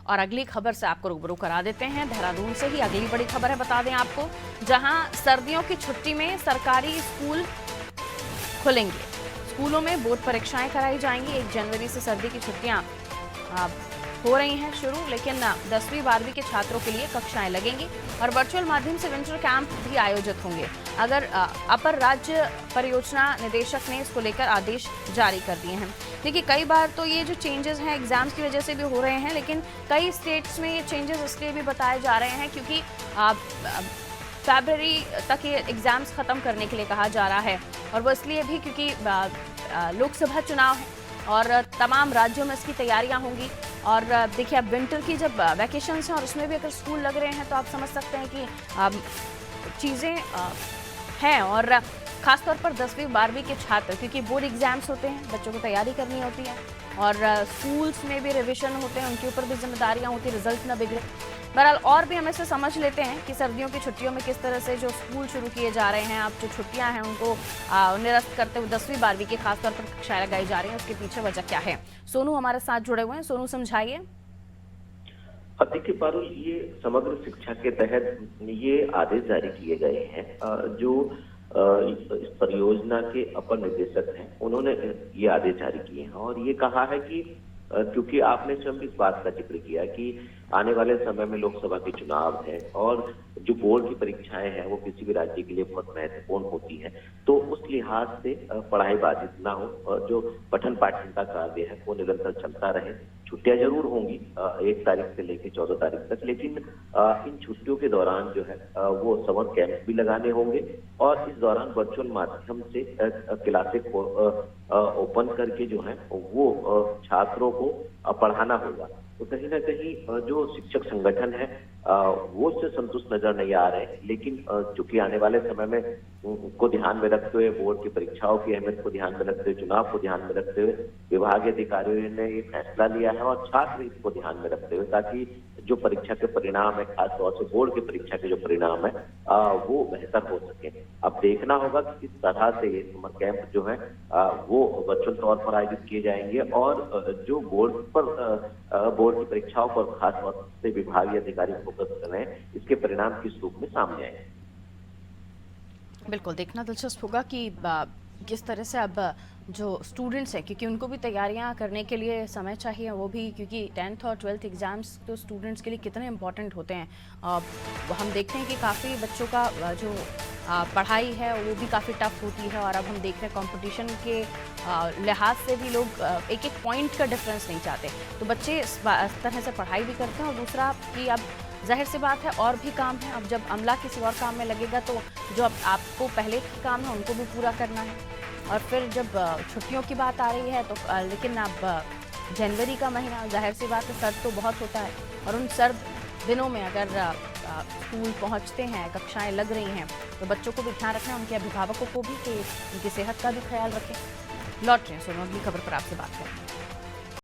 और अगली खबर से आपको रूबरू करा देते हैं। देहरादून से ही अगली बड़ी खबर है, बता दें आपको, जहां सर्दियों की छुट्टी में सरकारी स्कूल खुलेंगे। स्कूलों में बोर्ड परीक्षाएं कराई जाएंगी। 1 जनवरी से सर्दी की छुट्टियां हो रही हैं शुरू, लेकिन 10वीं 12वीं के छात्रों के लिए कक्षाएं लगेंगी और वर्चुअल माध्यम से विंटर कैंप भी आयोजित होंगे। अगर अपर राज्य परियोजना निदेशक ने इसको लेकर आदेश जारी कर दिए हैं। देखिए, कई बार तो ये जो चेंजेस हैं एग्जाम्स की वजह से भी हो रहे हैं, लेकिन कई स्टेट्स में ये चेंजेस इसलिए भी बताए जा रहे हैं क्योंकि फरवरी तक ये एग्जाम्स खत्म करने के लिए कहा जा रहा है, और वो इसलिए भी क्योंकि लोकसभा चुनाव है और तमाम राज्यों में इसकी तैयारियां होंगी। और देखिए, अब विंटर की जब वैकेशंस हैं और उसमें भी अगर स्कूल लग रहे हैं तो आप समझ सकते हैं कि चीज़ें हैं। और ख़ासतौर पर 10वीं 12वीं के छात्र, क्योंकि बोर्ड एग्जाम्स होते हैं, बच्चों को तैयारी करनी होती है और स्कूल्स में भी रिविजन होते हैं, उनके ऊपर भी जिम्मेदारियां होती हैं, रिजल्ट ना बिगड़े। बहरहाल और भी हम इसे समझ लेते हैं कि सर्दियों की छुट्टियों में किस तरह से जो स्कूल शुरू किए जा रहे हैं, अब जो छुट्टियां हैं उनको निरस्त करते हुए 10वीं 12वीं की खासतौर पर कक्षाएं लगाई जा रही हैं, उसके पीछे वजह क्या है। सोनू हमारे साथ जुड़े हुए हैं। सोनू, समझाइए। देखिए पारुल, ये समग्र शिक्षा के तहत ये आदेश जारी किए गए हैं। जो इस परियोजना के अपर निदेशक हैं, उन्होंने ये आदेश जारी किए हैं और ये कहा है कि क्योंकि आपने स्वयं इस बात का जिक्र किया कि आने वाले समय में लोकसभा के चुनाव है और जो बोर्ड की परीक्षाएं हैं वो किसी भी राज्य के लिए बहुत महत्वपूर्ण होती है, तो उस लिहाज से पढ़ाई बाधित ना हो और जो पठन पाठन का कार्य है वो निरंतर चलता रहे। छुट्टियां जरूर होंगी 1 तारीख से लेकर 14 तारीख तक, लेकिन इन छुट्टियों के दौरान जो है वो समर कैंप भी लगाने होंगे और इस दौरान वर्चुअल माध्यम से क्लासेस को ओपन करके जो है वो छात्रों को पढ़ाना होगा। तो कहीं ना कहीं जो शिक्षक संगठन है वो इससे संतुष्ट नजर नहीं आ रहे, लेकिन चूंकि आने वाले समय में को ध्यान में रखते हुए, बोर्ड की परीक्षाओं की अहमियत को ध्यान में रखते हुए, चुनाव को ध्यान में रखते हुए विभागीय अधिकारियों ने ये फैसला लिया है और छात्र इसको ध्यान में रखते हुए, ताकि जो परीक्षा के परिणाम है, खासतौर से बोर्ड की परीक्षा के जो परिणाम है वो बेहतर हो सके। अब देखना होगा कि किस तरह से ये समर कैंप जो है वो वर्चुअल तौर पर आयोजित किए जाएंगे और जो बोर्ड की परीक्षाओं पर खास तौर से विभागीय अधिकारी फोकस कर रहे हैं, इसके परिणाम किस रूप में सामने आए। बिल्कुल, देखना दिलचस्प होगा कि किस तरह से अब जो स्टूडेंट्स हैं, क्योंकि उनको भी तैयारियां करने के लिए समय चाहिए, वो भी क्योंकि 10th और 12th एग्ज़ाम्स तो स्टूडेंट्स के लिए कितने इंपॉर्टेंट होते हैं। हम देखते हैं कि काफ़ी बच्चों का जो पढ़ाई है वो भी काफ़ी टफ होती है और अब हम देख रहे हैं कंपटीशन के लिहाज से भी लोग एक पॉइंट का डिफरेंस नहीं चाहते, तो बच्चे इस तरह से पढ़ाई भी करते हैं। और दूसरा कि अब जाहिर सी बात है और भी काम है, अब जब अमला किसी और काम में लगेगा तो जो अब आपको पहले के काम है उनको भी पूरा करना है। और फिर जब छुट्टियों की बात आ रही है तो लेकिन अब जनवरी का महीना, जाहिर सी बात है सर्द तो बहुत होता है और उन सर्द दिनों में अगर स्कूल पहुंचते हैं, कक्षाएं लग रही हैं, तो बच्चों को भी ध्यान रखना है, उनके अभिभावकों को भी, कि उनकी सेहत का भी ख्याल रखें। लौट रहे हैं सोनू अगली खबर पर आपसे बात करें।